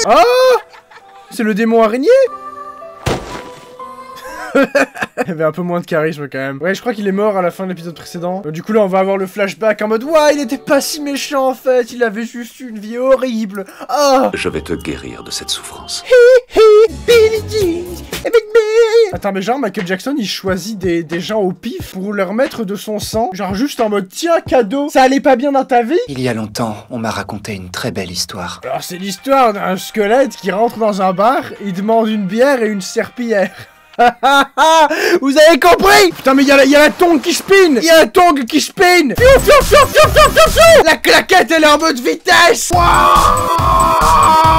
Oh, c'est le démon araignée. Il avait un peu moins de charisme quand même. Ouais, je crois qu'il est mort à la fin de l'épisode précédent. Du coup là on va avoir le flashback en mode ouais, il était pas si méchant en fait, il avait juste une vie horrible. Oh. Je vais te guérir de cette souffrance. Attends, mais genre Michael Jackson il choisit des gens au pif pour leur mettre de son sang, genre juste en mode tiens cadeau, ça allait pas bien dans ta vie? Il y a longtemps, on m'a raconté une très belle histoire. Alors c'est l'histoire d'un squelette qui rentre dans un bar, il demande une bière et une serpillière. Vous avez compris? Putain mais y a la tongue qui spin. Y a la tongue qui spin. La claquette elle est en mode vitesse.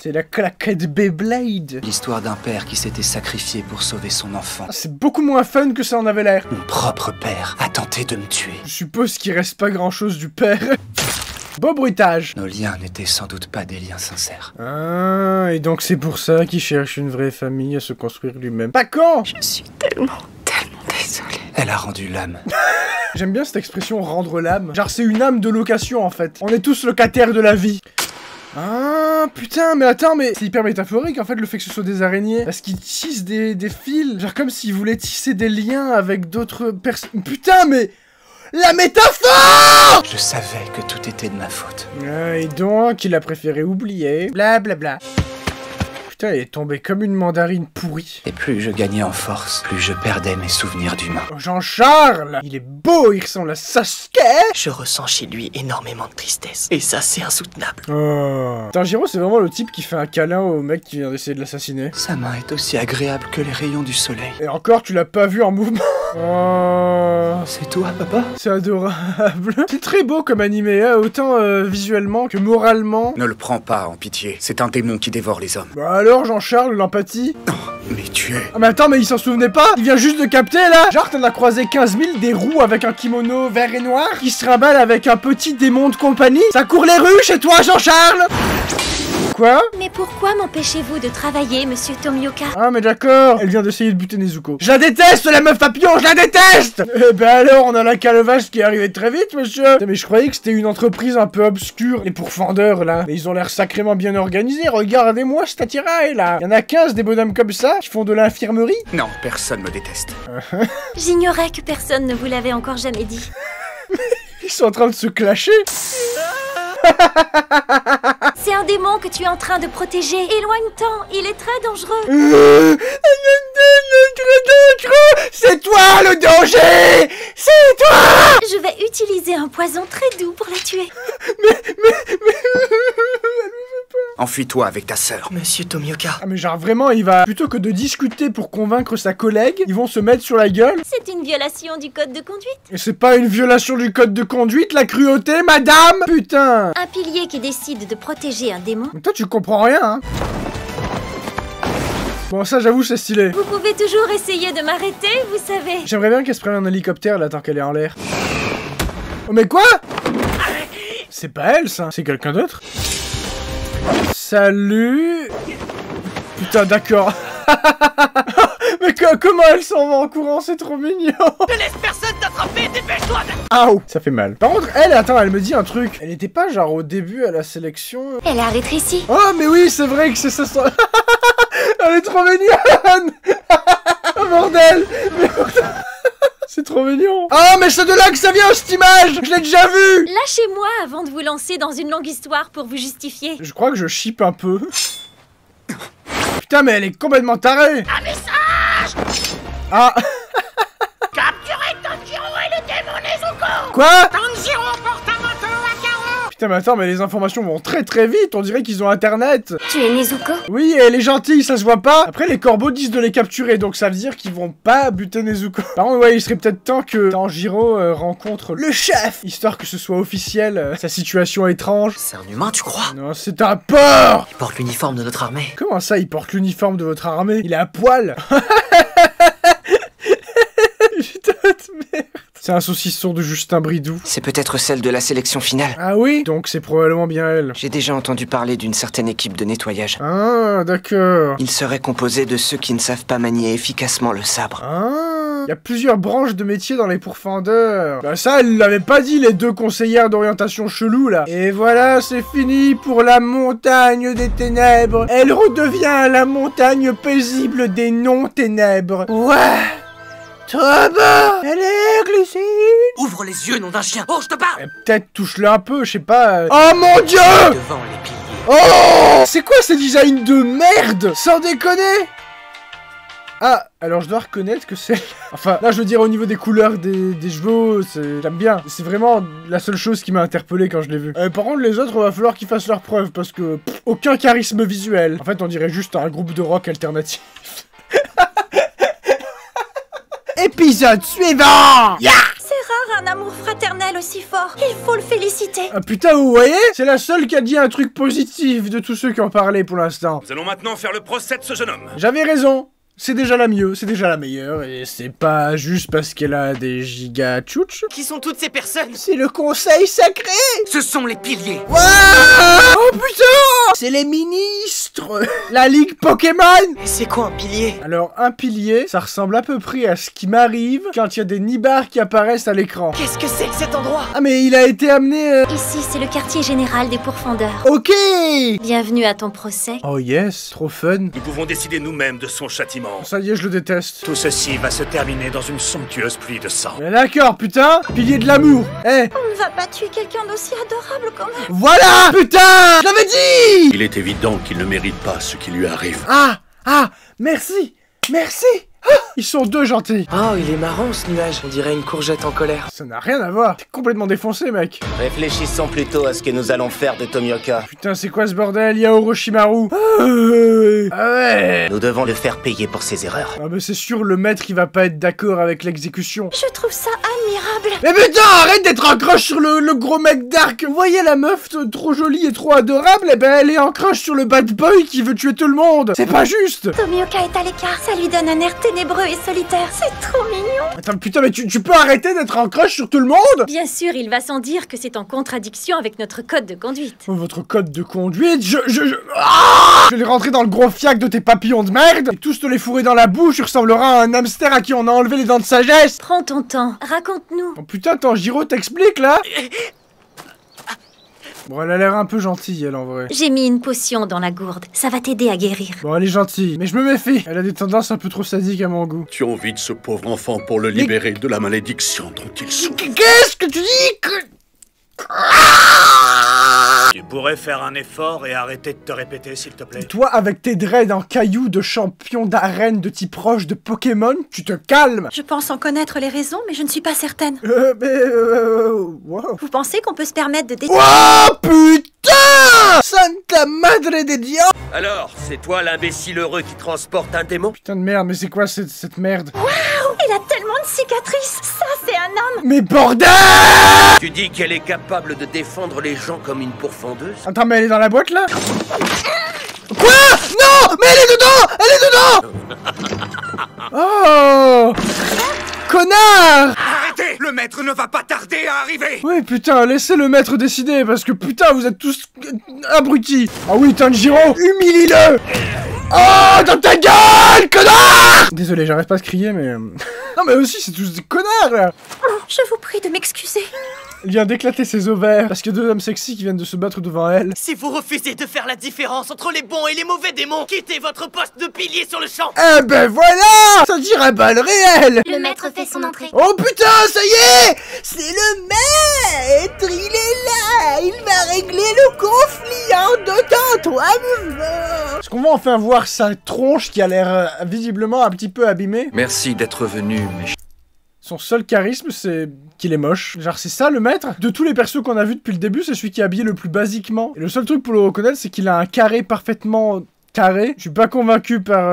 C'est la claquette Beyblade. L'histoire d'un père qui s'était sacrifié pour sauver son enfant. C'est beaucoup moins fun que ça en avait l'air. Mon propre père a tenté de me tuer. Je suppose qu'il reste pas grand chose du père. Beau bruitage. Nos liens n'étaient sans doute pas des liens sincères. Ah, et donc c'est pour ça qu'il cherche une vraie famille à se construire lui-même. Pas quand? Je suis tellement désolée. Elle a rendu l'âme. J'aime bien cette expression rendre l'âme. Genre c'est une âme de location en fait. On est tous locataires de la vie. Ah putain mais attends mais c'est hyper métaphorique en fait le fait que ce soit des araignées. Parce qu'ils tissent des fils. Genre comme s'ils voulaient tisser des liens avec d'autres personnes. Putain mais... La métaphore! Je savais que tout était de ma faute. Et donc, il a préféré oublier. Blablabla. Putain, il est tombé comme une mandarine pourrie. Et plus je gagnais en force, plus je perdais mes souvenirs d'humain. Oh, Jean-Charles! Il est beau, il ressemble à Sasuke! Je ressens chez lui énormément de tristesse. Et ça, c'est insoutenable. Oh. Tanjiro, c'est vraiment le type qui fait un câlin au mec qui vient d'essayer de l'assassiner. Sa main est aussi agréable que les rayons du soleil. Et encore, tu l'as pas vu en mouvement. Oh. C'est toi, papa? C'est adorable. C'est très beau comme animé, hein, autant visuellement que moralement. Ne le prends pas en pitié, c'est un démon qui dévore les hommes. Bah alors, Jean-Charles, l'empathie? Mais tu es... Ah mais attends, mais il s'en souvenait pas? Il vient juste de capter là? Genre t'en as croisé 15 000 des roux avec un kimono vert et noir qui se trimballent avec un petit démon de compagnie? Ça court les rues chez toi, Jean-Charles? Quoi? Mais pourquoi m'empêchez-vous de travailler, monsieur Tomioka? Ah mais d'accord, elle vient d'essayer de buter Nezuko. Je la déteste, la meuf papillon, je la déteste! Eh ben alors, on a la calevache qui est arrivée très vite, monsieur. Putain, mais je croyais que c'était une entreprise un peu obscure, les pourfendeurs là. Mais ils ont l'air sacrément bien organisés, regardez-moi cet attirail là. Il y en a 15 des bonhommes comme ça qui font de l'infirmerie. Non, personne me déteste. J'ignorais que personne ne vous l'avait encore jamais dit. Ils sont en train de se clasher. C'est un démon que tu es en train de protéger. Éloigne-t'en, il est très dangereux. C'est toi le danger! C'est toi! Je vais utiliser un poison très doux pour la tuer. Enfuis-toi avec ta sœur. Monsieur Tomioka. Ah mais genre vraiment il va, plutôt que de discuter pour convaincre sa collègue, ils vont se mettre sur la gueule. C'est une violation du code de conduite. Et c'est pas une violation du code de conduite, la cruauté, madame? Putain! Un pilier qui décide de protéger un démon. Mais toi tu comprends rien, hein? Bon ça j'avoue c'est stylé. Vous pouvez toujours essayer de m'arrêter, vous savez. J'aimerais bien qu'elle se prenne un hélicoptère là tant qu'elle est en l'air. Oh mais quoi? C'est pas elle ça, c'est quelqu'un d'autre. Salut. Putain d'accord. Mais comment elle s'en va en courant, c'est trop mignon. Ne laisse personne t'attraper, dépêche-toi. Aouh, ça fait mal. Par contre, attends, elle me dit un truc. Elle était pas genre au début à la sélection. Elle a rétréci. Oh mais oui, c'est vrai que c'est ça. Elle est trop mignonne. Oh bordel. C'est trop mignon. Ah mais c'est de là que ça vient cette image. Je l'ai déjà vue. Lâchez-moi avant de vous lancer dans une longue histoire pour vous justifier. Je crois que je chippe un peu. Putain mais elle est complètement tarée. Un message. Ah. Capturez Tanjiro et le démon Nezuko. Quoi? Tanjiro porte un manteau à carreaux. Putain mais attends, mais les informations vont très très vite. On dirait qu'ils ont internet. Tu es Nezuko? Oui, elle est gentille, ça se voit pas. Après, les corbeaux disent de les capturer, donc ça veut dire qu'ils vont pas buter Nezuko. Par contre, ouais, il serait peut-être temps que Tanjiro rencontre le chef, histoire que ce soit officiel, sa situation étrange. C'est un humain, tu crois? Non, c'est un porc. Il porte l'uniforme de notre armée. Comment ça, il porte l'uniforme de votre armée? Il est à poil. Putain de merde. C'est un saucisson de Justin Bridou. C'est peut-être celle de la sélection finale. Ah oui? Donc c'est probablement bien elle. J'ai déjà entendu parler d'une certaine équipe de nettoyage. Ah, d'accord. Il serait composé de ceux qui ne savent pas manier efficacement le sabre. Ah. Il y a plusieurs branches de métiers dans les pourfendeurs. Bah ça, elle l'avait pas dit, les deux conseillères d'orientation chelou, là. Et voilà, c'est fini pour la montagne des ténèbres. Elle redevient la montagne paisible des non-ténèbres. Ouais. Trop beau. Elle est glycine. Ouvre les yeux, nom d'un chien. Oh, je te parle. Peut-être touche-le un peu, je sais pas. Oh mon dieu. Devant les piliers. Oh! C'est quoi ces designs de merde? Sans déconner! Ah, alors je dois reconnaître que c'est... Enfin, là je veux dire au niveau des couleurs des chevaux, j'aime bien. C'est vraiment la seule chose qui m'a interpellé quand je l'ai vu. Par contre les autres, va falloir qu'ils fassent leurs preuves parce que... aucun charisme visuel. En fait on dirait juste un groupe de rock alternatif. Épisode suivant! Yeah! C'est rare un amour fraternel aussi fort. Il faut le féliciter. Ah putain, vous voyez? C'est la seule qui a dit un truc positif de tous ceux qui ont parlé pour l'instant. Nous allons maintenant faire le procès de ce jeune homme. J'avais raison. C'est déjà la mieux, c'est déjà la meilleure, et c'est pas juste parce qu'elle a des giga tchouch. Qui sont toutes ces personnes? C'est le conseil sacré. Ce sont les piliers. Wow. Oh putain. C'est les ministres. La ligue Pokémon. C'est quoi un pilier? Alors un pilier, ça ressemble à peu près à ce qui m'arrive quand il y a des nibards qui apparaissent à l'écran. Qu'est-ce que c'est que cet endroit? Ah mais il a été amené... Ici, c'est le quartier général des pourfendeurs. Ok. Bienvenue à ton procès. Oh yes, trop fun. Nous pouvons décider nous-mêmes de son châtiment. Ça y est, je le déteste. Tout ceci va se terminer dans une somptueuse pluie de sang. Mais d'accord, putain. Pilier de l'amour. Eh. On ne va pas tuer quelqu'un d'aussi adorable quand même. Voilà, putain. Je l'avais dit. Il est évident qu'il ne mérite pas ce qui lui arrive. Ah, merci, merci. Ils sont deux gentils. Oh, il est marrant ce nuage. On dirait une courgette en colère. Ça n'a rien à voir. T'es complètement défoncé, mec. Réfléchissons plutôt à ce que nous allons faire de Tomioka. Putain, c'est quoi ce bordel? Il y a Orochimaru. Ah ouais. Nous devons le faire payer pour ses erreurs. Ah mais c'est sûr, le maître, il va pas être d'accord avec l'exécution. Je trouve ça admirable. Mais putain, arrête d'être en crush sur le gros mec dark. Vous voyez la meuf trop jolie et trop adorable? Eh ben, elle est en crush sur le bad boy qui veut tuer tout le monde. C'est pas juste. Tomioka est à l'écart. Ça lui donne un air ténébreux et solitaire. C'est trop mignon. Attends, putain, mais tu peux arrêter d'être en crush sur tout le monde? Bien sûr, il va sans dire que c'est en contradiction avec notre code de conduite. Oh, votre code de conduite, je vais les rentrer dans le gros fiac de tes papillons de merde et tous te les fourrer dans la bouche, tu ressembleras à un hamster à qui on a enlevé les dents de sagesse. Prends ton temps, raconte-nous. Oh putain, Tanjiro t'explique là. Bon, elle a l'air un peu gentille, elle, en vrai. J'ai mis une potion dans la gourde, ça va t'aider à guérir. Bon, elle est gentille, mais je me méfie. Elle a des tendances un peu trop sadiques à mon goût. Tu envies de ce pauvre enfant pour le libérer de la malédiction dont il souffre. Qu'est-ce que tu dis? Tu pourrais faire un effort et arrêter de te répéter, s'il te plaît. Toi, avec tes dreads en cailloux de champion d'arène de type proche de Pokémon, tu te calmes. Je pense en connaître les raisons, mais je ne suis pas certaine. Wow. Vous pensez qu'on peut se permettre de Oh putain! Santa Madre de Dios! Alors, c'est toi l'imbécile heureux qui transporte un démon? Putain de merde, mais c'est quoi cette merde? Waouh! Il a tellement de cicatrices! Ça, c'est un homme! Mais bordel! Tu dis qu'elle est capable de défendre les gens comme une pourfendeuse? Attends, mais elle est dans la boîte là? Quoi? Non! Mais elle est dedans! Elle est dedans! Oh! Connard! Arrêtez! Le maître ne va pas tarder à arriver! Oui, putain, laissez le maître décider, parce que putain, vous êtes tous abrutis! Ah oui, Tanjiro, humilie-le! Oh, dans ta gueule, connard! Désolé, j'arrête pas de crier, mais... Non, mais aussi, c'est tous des connards, là! Oh, je vous prie de m'excuser. Elle vient d'éclater ses ovaires, parce qu'il y a deux hommes sexy qui viennent de se battre devant elle. Si vous refusez de faire la différence entre les bons et les mauvais démons, quittez votre poste de pilier sur le champ. Eh ben voilà! Ça dirait balle réelle! Le maître fait son entrée. Oh putain, ça y est! C'est le maître! Il est là! Il va régler le conflit en dedans, toi, mouvement! Est-ce qu'on va enfin voir sa tronche qui a l'air visiblement un petit peu abîmée? Merci d'être venu, mais... Son seul charisme, c'est qu'il est moche. Genre, c'est ça le maître? De tous les persos qu'on a vus depuis le début, c'est celui qui est habillé le plus basiquement. Et le seul truc pour le reconnaître, c'est qu'il a un carré parfaitement carré. Je suis pas convaincu par...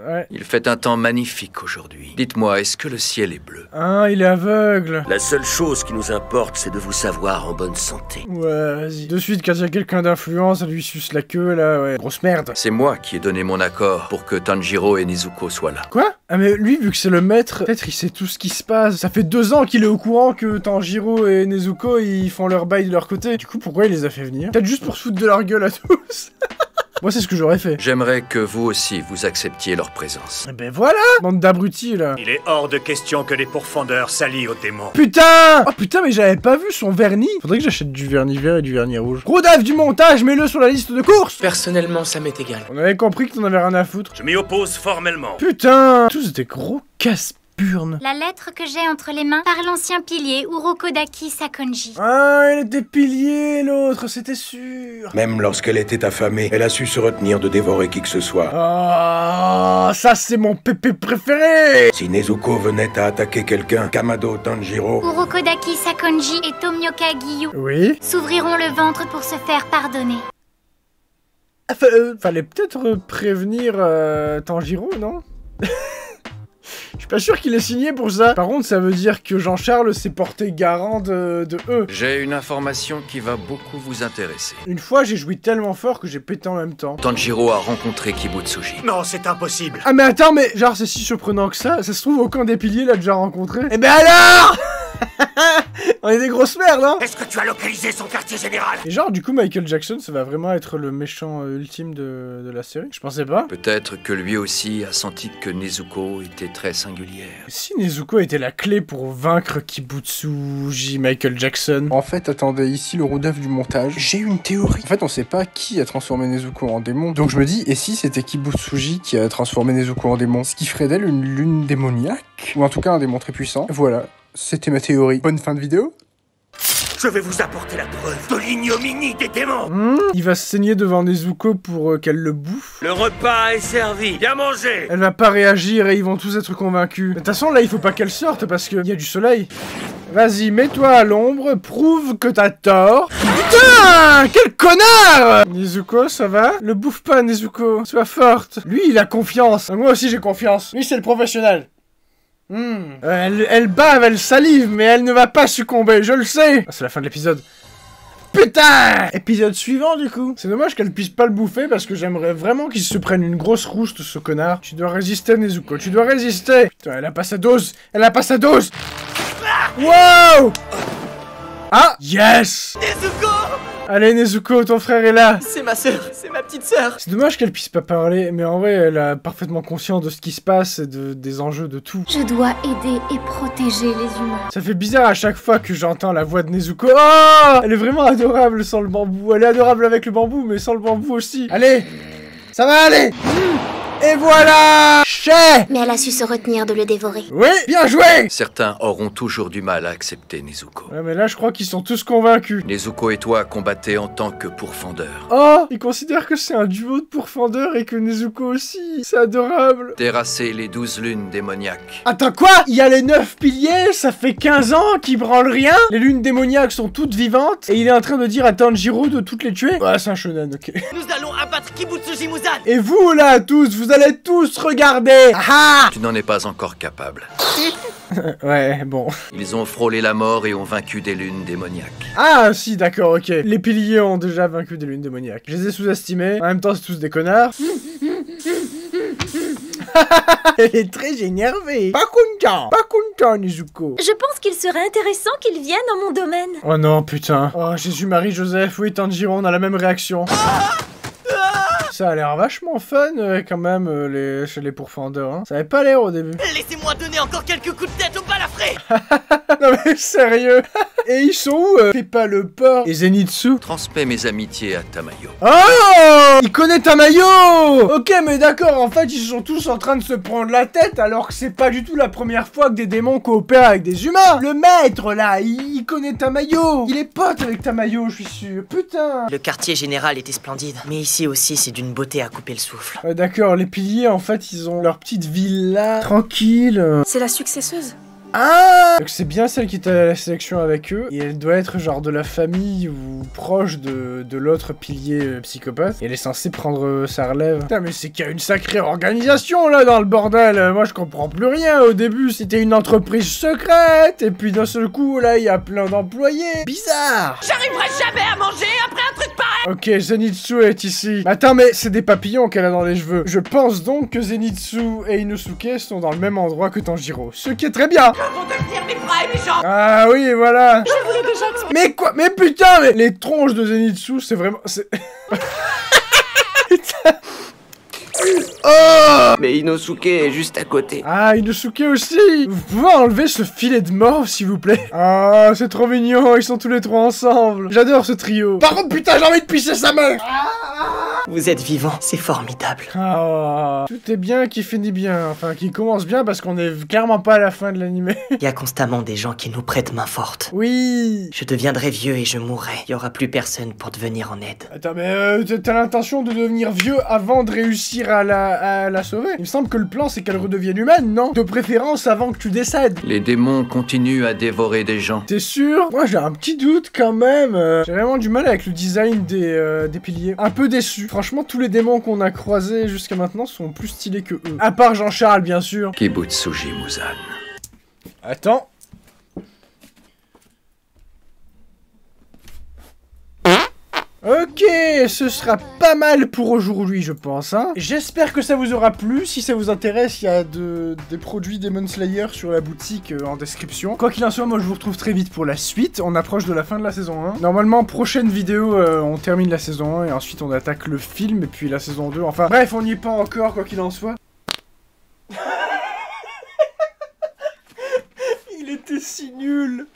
Ouais. Il fait un temps magnifique aujourd'hui. Dites-moi, est-ce que le ciel est bleu? Ah, il est aveugle. La seule chose qui nous importe, c'est de vous savoir en bonne santé. Ouais, vas-y. De suite, quand il y a quelqu'un d'influence, ça lui suce la queue, là, ouais. Grosse merde. C'est moi qui ai donné mon accord pour que Tanjiro et Nezuko soient là. Quoi? Ah mais lui, vu que c'est le maître, peut-être il sait tout ce qui se passe. Ça fait 2 ans qu'il est au courant que Tanjiro et Nezuko, ils font leur bail de leur côté. Du coup, pourquoi il les a fait venir? Peut-être juste pour se foutre de leur gueule à tous. Moi, c'est ce que j'aurais fait. J'aimerais que vous aussi, vous acceptiez leur présence. Et ben voilà, bande d'abrutis, là. Il est hors de question que les pourfendeurs s'allient aux démons. Putain! Oh putain, mais j'avais pas vu son vernis. Faudrait que j'achète du vernis vert et du vernis rouge. Gros Dave du montage, mets-le sur la liste de courses. Personnellement, ça m'est égal. On avait compris que t'en avais rien à foutre. Je m'y oppose formellement. Putain! Tous des gros casse-burnes. La lettre que j'ai entre les mains par l'ancien pilier Urokodaki Sakonji. Ah, elle était pilier, l'autre, c'était sûr. Même lorsqu'elle était affamée, elle a su se retenir de dévorer qui que ce soit. Ah, ça c'est mon pépé préféré. Si Nezuko venait à attaquer quelqu'un, Kamado Tanjiro... Urokodaki Sakonji et Tomioka Giyu s'ouvriront le ventre pour se faire pardonner. Fallait peut-être prévenir Tanjiro, non? Je suis pas sûr qu'il ait signé pour ça. Par contre, ça veut dire que Jean-Charles s'est porté garant de eux. J'ai une information qui va beaucoup vous intéresser. Une fois, j'ai joui tellement fort que j'ai pété en même temps. Tanjiro a rencontré Kibutsuji. Non, c'est impossible. Ah mais attends, mais genre c'est si surprenant que ça se trouve aucun des piliers l'a déjà rencontré. Eh ben alors on est des grosses merdes, hein. Est-ce que tu as localisé son quartier général? Et genre, du coup, Michael Jackson, ça va vraiment être le méchant ultime de la série? Je pensais pas. Peut-être que lui aussi a senti que Nezuko était très singulière. Si Nezuko était la clé pour vaincre Kibutsuji, Michael Jackson... En fait, attendez, ici le roux-d'œuf du montage, j'ai une théorie. En fait, on sait pas qui a transformé Nezuko en démon. Donc je me dis, et si c'était Kibutsuji qui a transformé Nezuko en démon? Ce qui ferait d'elle une lune démoniaque? Ou en tout cas un démon très puissant. Voilà. C'était ma théorie. Bonne fin de vidéo. Je vais vous apporter la preuve de l'ignominie des démons. Il va se saigner devant Nezuko pour qu'elle le bouffe. Le repas est servi, bien mangé. Elle va pas réagir et ils vont tous être convaincus. De toute façon, là, il faut pas qu'elle sorte parce qu'il y a du soleil. Vas-y, mets-toi à l'ombre, prouve que t'as tort. Putain, quel connard! Nezuko, ça va? Le bouffe pas, Nezuko. Sois forte. Lui, il a confiance. Moi aussi, j'ai confiance. Lui, c'est le professionnel. Elle bave, elle salive, mais elle ne va pas succomber, je le sais. Ah, c'est la fin de l'épisode. Putain! Épisode suivant, du coup. C'est dommage qu'elle puisse pas le bouffer, parce que j'aimerais vraiment qu'il se prenne une grosse rouste, ce connard. Tu dois résister, Nezuko, tu dois résister. Putain, elle a pas sa dose. Elle a pas sa dose. Wow! Ah! Yes! Nezuko! Allez, Nezuko, ton frère est là. C'est ma sœur, c'est ma petite sœur. C'est dommage qu'elle puisse pas parler, mais en vrai, elle a parfaitement conscience de ce qui se passe et des enjeux de tout. Je dois aider et protéger les humains. Ça fait bizarre à chaque fois que j'entends la voix de Nezuko. Oh! Elle est vraiment adorable sans le bambou. Elle est adorable avec le bambou, mais sans le bambou aussi. Allez! Ça va aller! Et voilà! Mais elle a su se retenir de le dévorer. Oui, bien joué! Certains auront toujours du mal à accepter Nezuko. Ouais, mais là, je crois qu'ils sont tous convaincus. Nezuko et toi combattez en tant que pourfendeurs. Oh! Ils considèrent que c'est un duo de pourfendeurs et que Nezuko aussi. C'est adorable. Terrasser les 12 lunes démoniaques. Attends, quoi? Il y a les 9 piliers, ça fait 15 ans qu'ils branlent rien? Les lunes démoniaques sont toutes vivantes et il est en train de dire à Tanjiro de toutes les tuer? Ouais, c'est un shonen, ok. Nous allons abattre Kibutsuji Muzan. Et vous, là, tous, vous allez tous regarder. Ah! Tu n'en es pas encore capable. Ouais, bon. Ils ont frôlé la mort et ont vaincu des lunes démoniaques. Ah, si, d'accord, ok. Les piliers ont déjà vaincu des lunes démoniaques. Je les ai sous-estimés. En même temps, c'est tous des connards. Elle est très énervée. Pas content, Nezuko. Je pense qu'il serait intéressant qu'il vienne dans mon domaine. Oh non, putain. Oh, Jésus-Marie-Joseph, oui, Tanjiro, on a la même réaction. Ça a l'air vachement fun quand même chez les pourfendeurs, hein. Ça avait pas l'air au début. Laissez-moi donner encore quelques coups de tête au balafré. Non mais sérieux. Et ils sont où Peppa le porc et Zenitsu? Transmets mes amitiés à Tamayo. Oh! Il connaît Tamayo! Ok, mais d'accord, en fait ils sont tous en train de se prendre la tête alors que c'est pas du tout la première fois que des démons coopèrent avec des humains. Le maître là, il connaît Tamayo. Il est pote avec Tamayo, je suis sûr. Putain. Le quartier général était splendide, mais ici aussi c'est d'une beauté à couper le souffle. D'accord, les piliers en fait ils ont leur petite villa tranquille. C'est la successeuse. Ah! Donc c'est bien celle qui était à la sélection avec eux, et elle doit être genre de la famille ou proche de l'autre pilier psychopathe, et elle est censée prendre sa relève. Putain mais c'est qu'il y a une sacrée organisation là dans le bordel, moi je comprends plus rien. Au début c'était une entreprise secrète, et puis d'un seul coup là il y a plein d'employés. Bizarre! J'arriverai jamais à manger après un truc pareil! Ok, Zenitsu est ici. Attends, mais c'est des papillons qu'elle a dans les cheveux. Je pense donc que Zenitsu et Inosuke sont dans le même endroit que Tanjiro, ce qui est très bien. Vont devenir mes bras et mes jambes. Ah oui, voilà. Je voulais déjà expliquer. Mais quoi? Mais putain, mais les tronches de Zenitsu, c'est vraiment... Putain, Oh! Mais Inosuke est juste à côté. Ah, Inosuke aussi! Vous pouvez enlever ce filet de mort, s'il vous plaît? Ah, c'est trop mignon, ils sont tous les trois ensemble. J'adore ce trio. Par contre, putain, j'ai envie de pisser sa mère! Vous êtes vivant, c'est formidable. Ah, tout est bien qui finit bien. Enfin, qui commence bien parce qu'on est clairement pas à la fin de l'animé. Il y a constamment des gens qui nous prêtent main forte. Oui. Je deviendrai vieux et je mourrai. Il y aura plus personne pour te venir en aide. Attends, mais t'as l'intention de devenir vieux avant de réussir à la sauver? Il me semble que le plan, c'est qu'elle redevienne humaine, non? De préférence avant que tu décèdes. Les démons continuent à dévorer des gens. T'es sûr? Moi, j'ai un petit doute quand même. J'ai vraiment du mal avec le design des piliers. Un peu déçu. Franchement, tous les démons qu'on a croisés jusqu'à maintenant sont plus stylés que eux. À part Jean-Charles, bien sûr. Kibutsuji Muzan. Attends. Ok, ce sera pas mal pour aujourd'hui, je pense, hein. J'espère que ça vous aura plu. Si ça vous intéresse, il y a des produits Demon Slayer sur la boutique en description. Quoi qu'il en soit, moi je vous retrouve très vite pour la suite. On approche de la fin de la saison 1. Normalement, prochaine vidéo, on termine la saison 1 et ensuite on attaque le film et puis la saison 2. Enfin, bref, on n'y est pas encore, quoi qu'il en soit. Il était si nul.